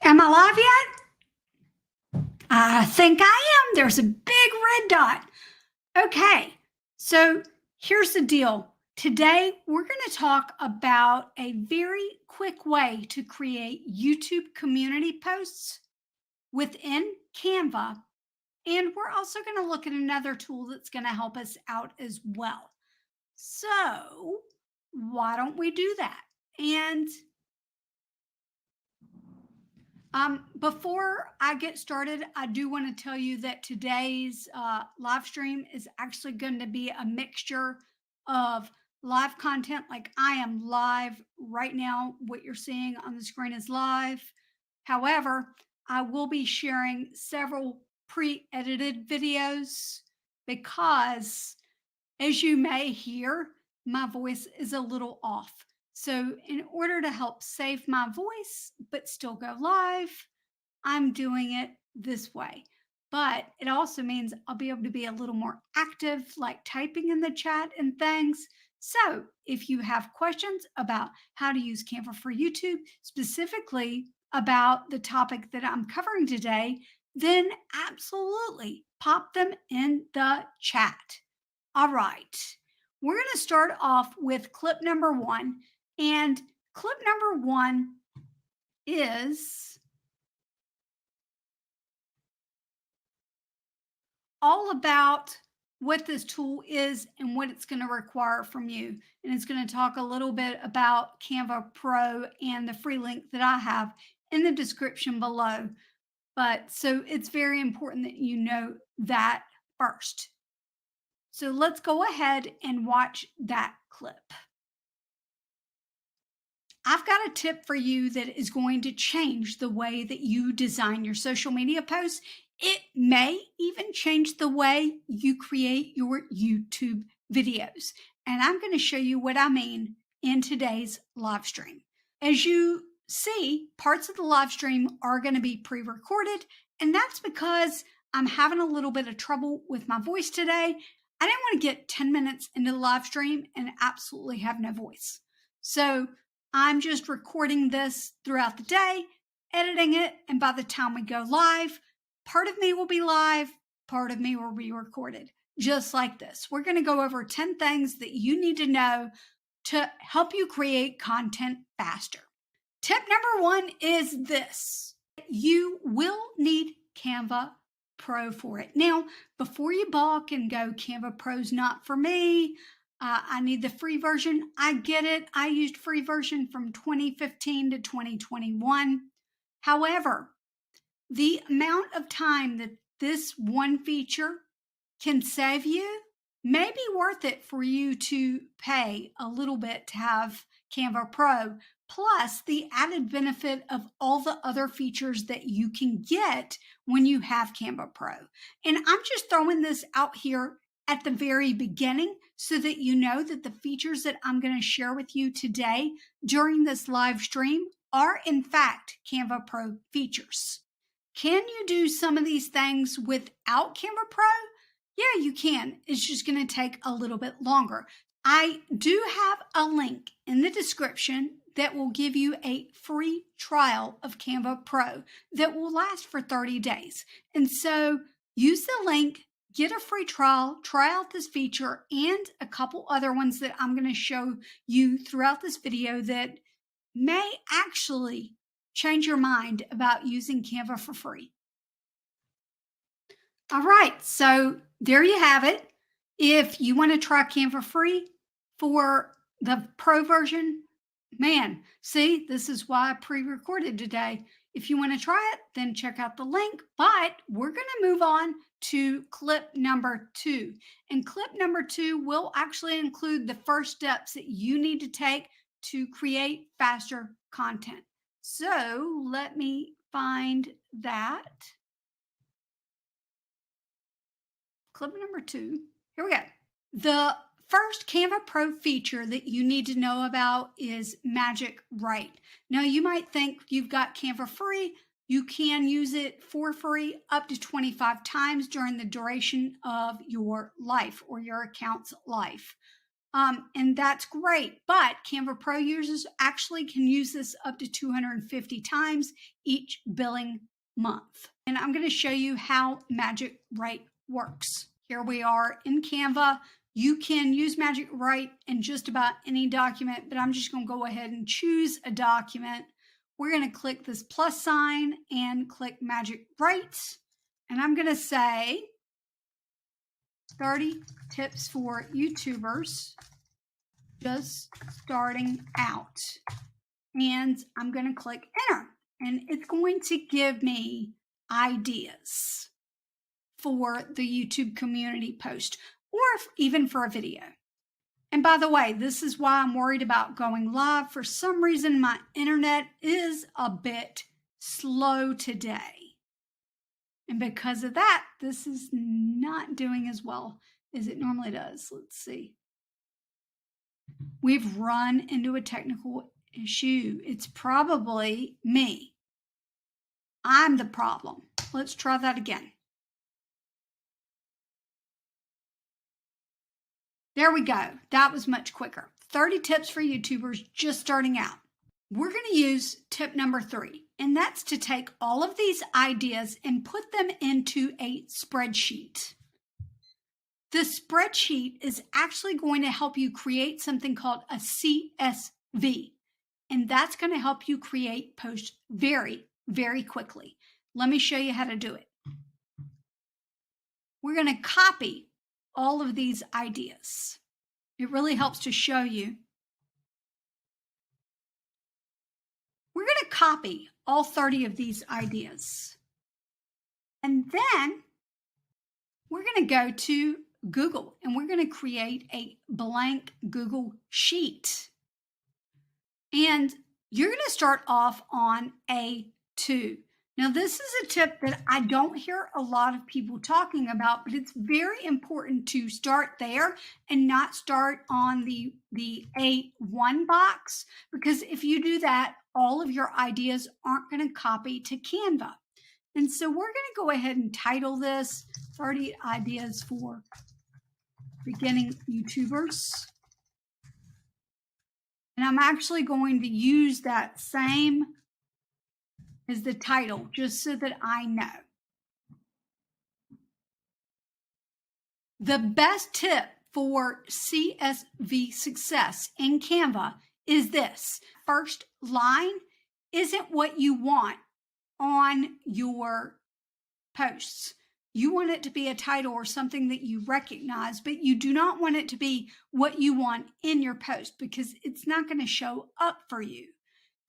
Am I live yet? I think I am. There's a big red dot. Okay, so here's the deal. Today, we're going to talk about a very quick way to create YouTube community posts within Canva. And we're also going to look at another tool that's going to help us out as well. So why don't we do that? And before I get started, I do want to tell you that today's live stream is actually going to be a mixture of live content. Like I am live right now. What you're seeing on the screen is live. However, I will be sharing several pre-edited videos because, as you may hear, my voice is a little off. So in order to help save my voice, but still go live, I'm doing it this way. But it also means I'll be able to be a little more active, like typing in the chat and things. So if you have questions about how to use Canva for YouTube, specifically about the topic that I'm covering today, then absolutely pop them in the chat. All right. We're going to start off with clip number 1. And clip number 1 is all about what this tool is and what it's going to require from you. And it's going to talk a little bit about Canva Pro and the free link that I have in the description below. But so it's very important that you know that first. So let's go ahead and watch that clip. I've got a tip for you that is going to change the way that you design your social media posts. It may even change the way you create your YouTube videos. And I'm going to show you what I mean in today's live stream. As you see, parts of the live stream are going to be pre-recorded, and that's because I'm having a little bit of trouble with my voice today. I didn't want to get 10 minutes into the live stream and absolutely have no voice. So I'm just recording this throughout the day, editing it, and by the time we go live, part of me will be live, part of me will be recorded, just like this. We're going to go over 10 things that you need to know to help you create content faster. Tip number 1 is this. You will need Canva Pro for it. Now, before you balk and go, Canva Pro's not for me, I need the free version. I get it. I used free version from 2015 to 2021. However, the amount of time that this one feature can save you may be worth it for you to pay a little bit to have Canva Pro, plus the added benefit of all the other features that you can get when you have Canva Pro. And I'm just throwing this out here at the very beginning so that you know that the features that I'm going to share with you today during this live stream are in fact Canva Pro features. Can you do some of these things without Canva Pro? Yeah, you can. It's just going to take a little bit longer. I do have a link in the description that will give you a free trial of Canva Pro that will last for 30 days. And so use the link, get a free trial, try out this feature and a couple other ones that I'm going to show you throughout this video that may actually change your mind about using Canva for free. All right, so there you have it. If you want to try Canva free for the Pro version, man, see, this is why I pre-recorded today. If you want to try it, then check out the link. But we're going to move on to clip number 2. And clip number 2 will actually include the first steps that you need to take to create faster content. So let me find that. Clip number 2. Here we go. The first Canva Pro feature that you need to know about is Magic Write. Now, you might think you've got Canva free. You can use it for free up to 25 times during the duration of your life or your account's life. and that's great. But Canva Pro users actually can use this up to 250 times each billing month. And I'm going to show you how Magic Write works. Here we are in Canva. You can use Magic Write in just about any document, but I'm just going to go ahead and choose a document. We're going to click this plus sign and click Magic Write. And I'm going to say 30 tips for YouTubers just starting out. And I'm going to click enter. And it's going to give me ideas for the YouTube community post or even for a video. And by the way, this is why I'm worried about going live. For some reason, my internet is a bit slow today. And because of that, this is not doing as well as it normally does. Let's see. We've run into a technical issue. It's probably me. I'm the problem. Let's try that again. There we go. That was much quicker. 30 tips for YouTubers just starting out. We're going to use tip number 3, and that's to take all of these ideas and put them into a spreadsheet. The spreadsheet is actually going to help you create something called a CSV, and that's going to help you create posts very, very quickly. Let me show you how to do it. We're going to copy all of these ideas. It really helps to show you. We're going to copy all 30 of these ideas. And then we're going to go to Google and we're going to create a blank Google sheet. And you're going to start off on A2. Now, this is a tip that I don't hear a lot of people talking about, but it's very important to start there and not start on the A1 box, because if you do that, all of your ideas aren't going to copy to Canva. And so we're going to go ahead and title this 30 Ideas for Beginning YouTubers. And I'm actually going to use that same as the title, just so that I know. The best tip for CSV success in Canva is this. First line isn't what you want on your posts. You want it to be a title or something that you recognize, but you do not want it to be what you want in your post, because it's not going to show up for you.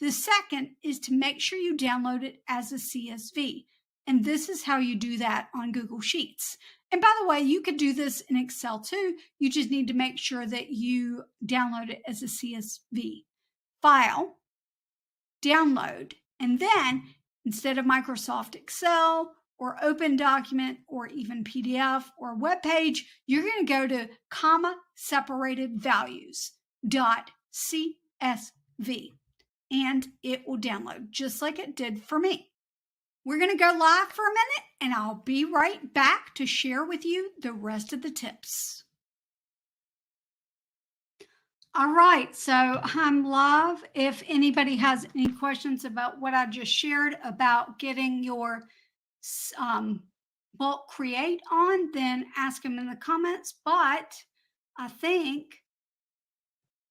The second is to make sure you download it as a CSV. And this is how you do that on Google Sheets. And by the way, you could do this in Excel too. You just need to make sure that you download it as a CSV. File, download, and then instead of Microsoft Excel or Open Document or even PDF or web page, you're going to go to comma separated values.csv. And it will download just like it did for me. We're going to go live for a minute and I'll be right back to share with you the rest of the tips. All right, so I'm live. If anybody has any questions about what I just shared about getting your bulk create on, then ask them in the comments. But I think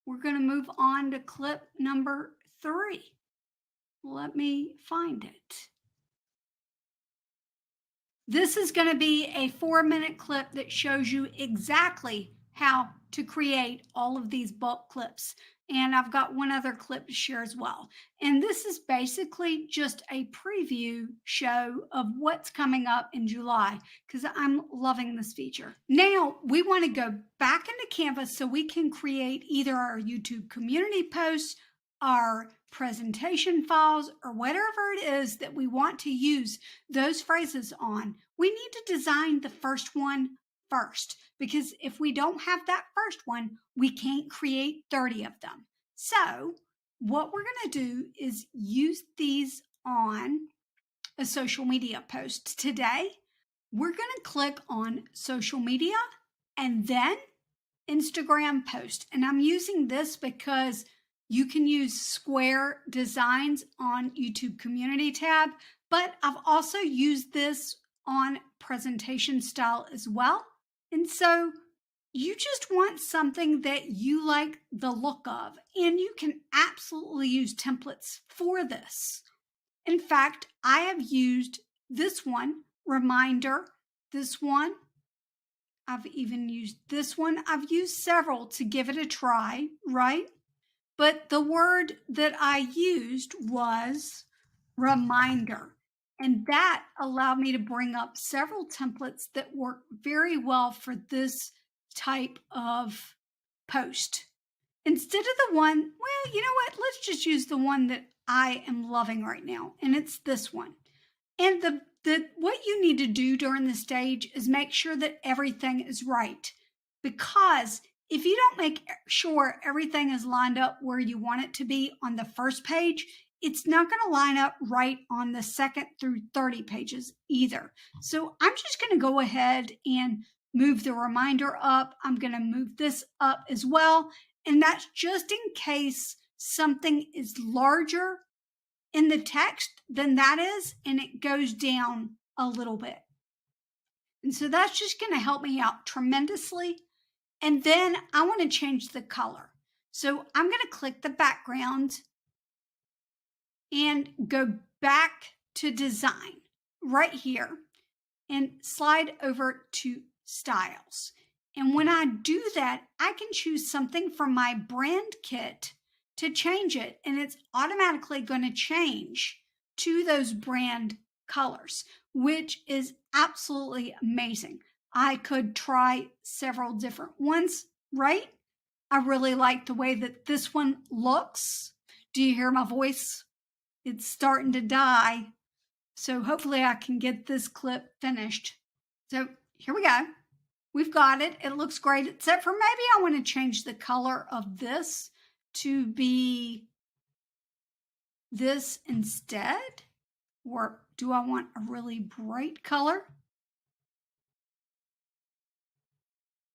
we're going to move on to clip number 3. Let me find it. This is going to be a 4-minute clip that shows you exactly how to create all of these bulk clips. And I've got one other clip to share as well. And this is basically just a preview show of what's coming up in July, because I'm loving this feature. Now we want to go back into Canva so we can create either our YouTube community posts, our presentation files, or whatever it is that we want to use those phrases on. We need to design the first one first, because if we don't have that first one, we can't create 30 of them. So what we're going to do is use these on a social media post. Today, we're going to click on social media, and then Instagram post. And I'm using this because you can use square designs on YouTube community tab, but I've also used this on presentation style as well. And so you just want something that you like the look of, and you can absolutely use templates for this. In fact, I have used this one, reminder, this one. I've even used this one. I've used several to give it a try, right? But the word that I used was reminder. And that allowed me to bring up several templates that work very well for this type of post. Instead of the one, well, you know what? Let's just use the one that I am loving right now. And it's this one. And what you need to do during the stage is make sure that everything is right. Because if you don't make sure everything is lined up where you want it to be on the first page, it's not going to line up right on the second through 30 pages either. So I'm just going to go ahead and move the reminder up. I'm going to move this up as well. And that's just in case something is larger in the text than that is, and it goes down a little bit. And so that's just going to help me out tremendously. And then I want to change the color. So I'm going to click the background and go back to design right here and slide over to styles. And when I do that, I can choose something from my brand kit to change it, and it's automatically going to change to those brand colors, which is absolutely amazing. I could try several different ones, right? I really like the way that this one looks. Do you hear my voice? It's starting to die. So hopefully I can get this clip finished. So here we go. We've got it. It looks great, except for maybe I want to change the color of this to be this instead. Or do I want a really bright color?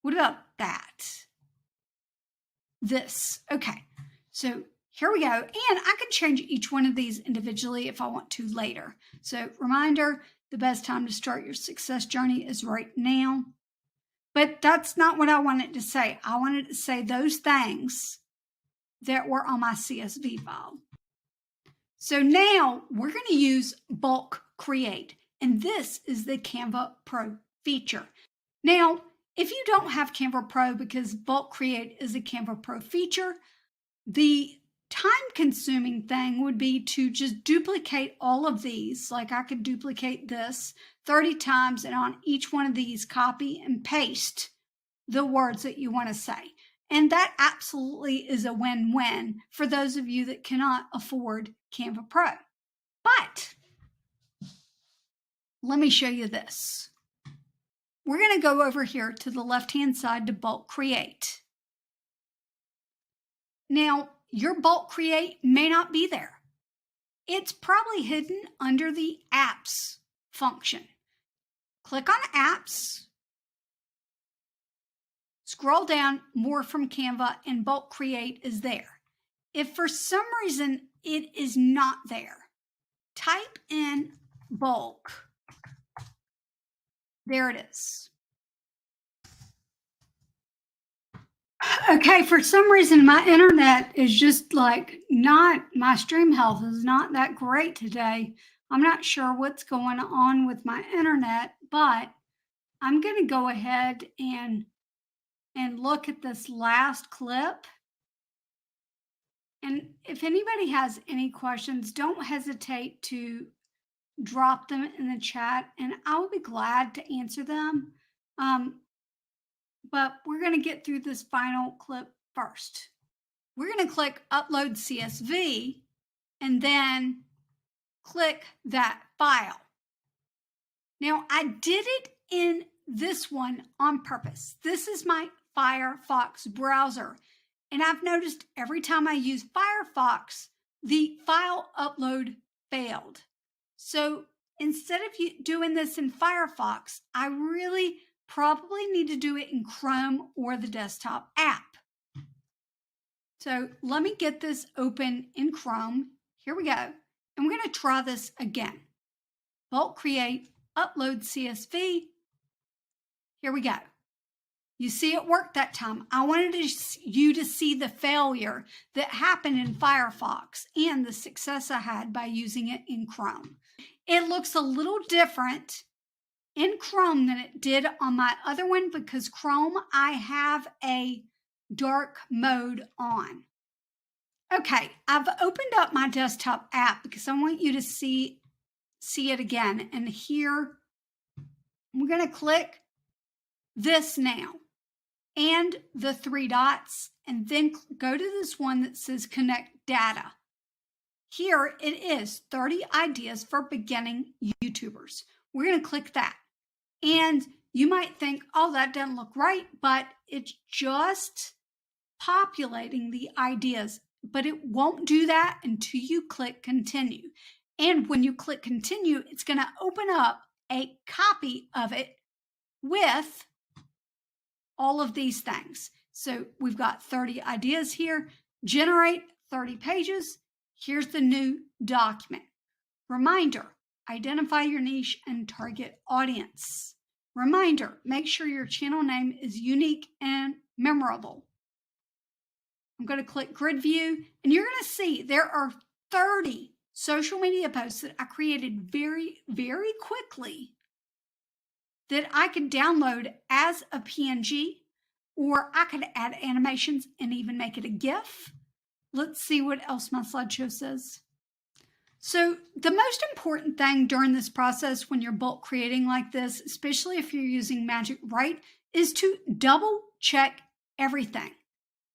What about that? This. Okay. So here we go. And I can change each one of these individually if I want to later. So reminder, the best time to start your success journey is right now. But that's not what I wanted to say. I wanted to say those things that were on my CSV file. So now we're going to use bulk create. And this is the Canva Pro feature. Now, if you don't have Canva Pro, because bulk create is a Canva Pro feature, the time-consuming thing would be to just duplicate all of these. Like I could duplicate this 30 times, and on each one of these, copy and paste the words that you want to say. And that absolutely is a win-win for those of you that cannot afford Canva Pro. But let me show you this. We're going to go over here to the left-hand side to bulk create. Now, your bulk create may not be there. It's probably hidden under the apps function. Click on apps, scroll down, more from Canva, and bulk create is there. If for some reason it is not there, type in bulk. There it is. Okay, for some reason my internet is just like my stream health is not that great today. I'm not sure what's going on with my internet, but I'm going to go ahead and look at this last clip. And if anybody has any questions, don't hesitate to drop them in the chat and I will be glad to answer them. But we're going to get through this final clip first. We're going to click Upload CSV and then click that file. Now, I did it in this one on purpose. This is my Firefox browser. And I've noticed every time I use Firefox, the file upload failed. So instead of doing this in Firefox, I really probably need to do it in Chrome or the desktop app. So let me get this open in Chrome. Here we go. And we're going to try this again. Bulk create, upload CSV. Here we go. You see it worked that time. I wanted you to see the failure that happened in Firefox and the success I had by using it in Chrome. It looks a little different in Chrome than it did on my other one because Chrome, I have a dark mode on. Okay, I've opened up my desktop app because I want you to see it again. And here, we're going to click this now and the 3 dots, and then go to this one that says connect data. Here it is, 30 ideas for beginning YouTubers. We're going to click that. And you might think, oh, that doesn't look right, but it's just populating the ideas. But it won't do that until you click continue. And when you click continue, it's going to open up a copy of it with all of these things. So we've got 30 ideas here, generate 30 pages. Here's the new document. Reminder, identify your niche and target audience. Reminder, make sure your channel name is unique and memorable. I'm going to click grid view, and you're going to see there are 30 social media posts that I created very, very quickly that I could download as a PNG, or I could add animations and even make it a GIF. Let's see what else my slideshow says. So the most important thing during this process when you're bulk creating like this, especially if you're using Magic Write, is to double check everything.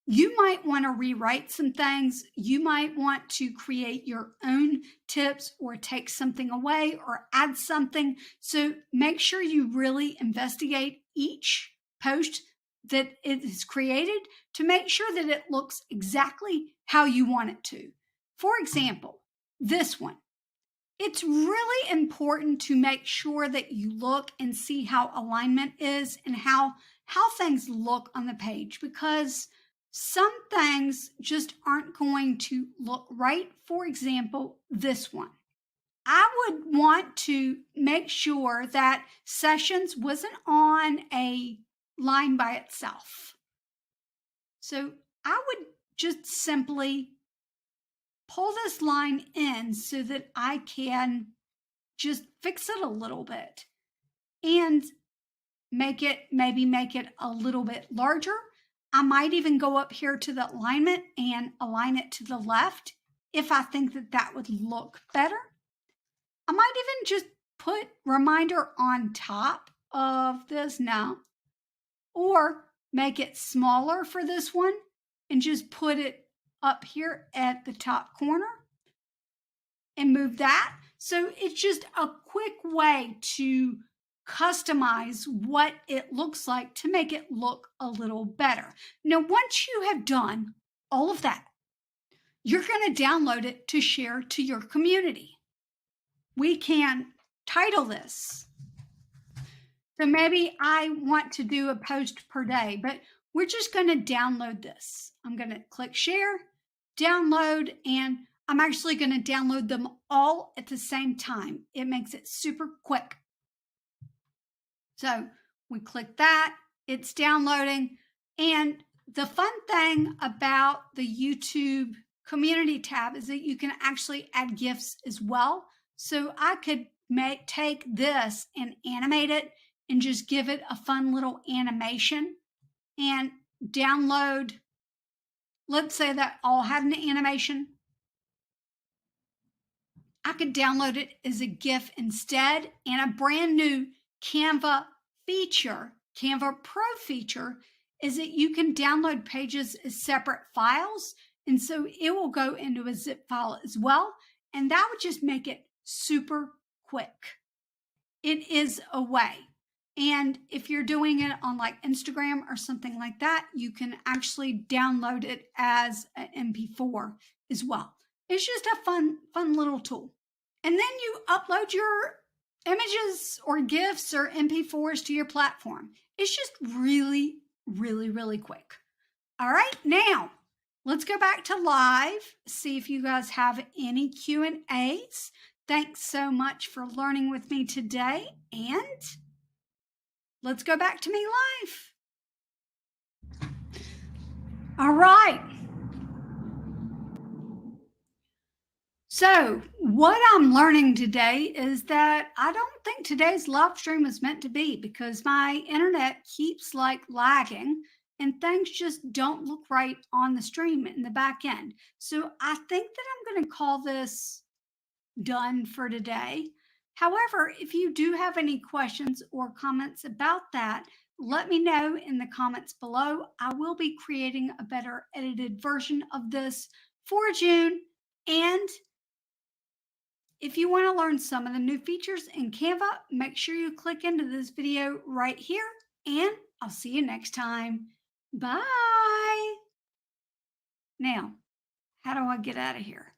You might want to rewrite some things. You might want to create your own tips or take something away or add something. So make sure you really investigate each post that it is created to make sure that it looks exactly how you want it to. For example, this one. It's really important to make sure that you look and see how alignment is and how things look on the page, because some things just aren't going to look right. For example, this one. I would want to make sure that sessions wasn't on a line by itself. So I would just simply pull this line in so that I can just fix it a little bit and maybe make it a little bit larger. I might even go up here to the alignment and align it to the left if I think that that would look better. I might even just put reminder on top of this now, or make it smaller for this one and just put it up here at the top corner and move that. So it's just a quick way to customize what it looks like to make it look a little better. Now, once you have done all of that, you're going to download it to share to your community. We can title this. So maybe I want to do a post per day, but we're just going to download this. I'm going to click share, download, and I'm actually going to download them all at the same time. It makes it super quick. So we click that, it's downloading. And the fun thing about the YouTube community tab is that you can actually add GIFs as well. So I could take this and animate it and just give it a fun little animation and download. Let's say that all had an animation. I could download it as a GIF instead, and a brand new Canva feature, Canva Pro feature, is that you can download pages as separate files. And so it will go into a zip file as well. And that would just make it super quick. It is a way. And if you're doing it on like Instagram or something like that, you can actually download it as an MP4 as well. It's just a fun little tool. And then you upload your images or GIFs or MP4s to your platform. It's just really, really, really quick. All right, now let's go back to live, see if you guys have any Q&As. Thanks so much for learning with me today, and let's go back to me live. All right. So, what I'm learning today is that I don't think today's live stream was meant to be because my internet keeps like lagging and things just don't look right on the stream in the back end. So, I think that I'm going to call this done for today. However, if you do have any questions or comments about that, let me know in the comments below. I will be creating a better edited version of this for June. And if you want to learn some of the new features in Canva, make sure you click into this video right here, and I'll see you next time. Bye. Now, how do I get out of here?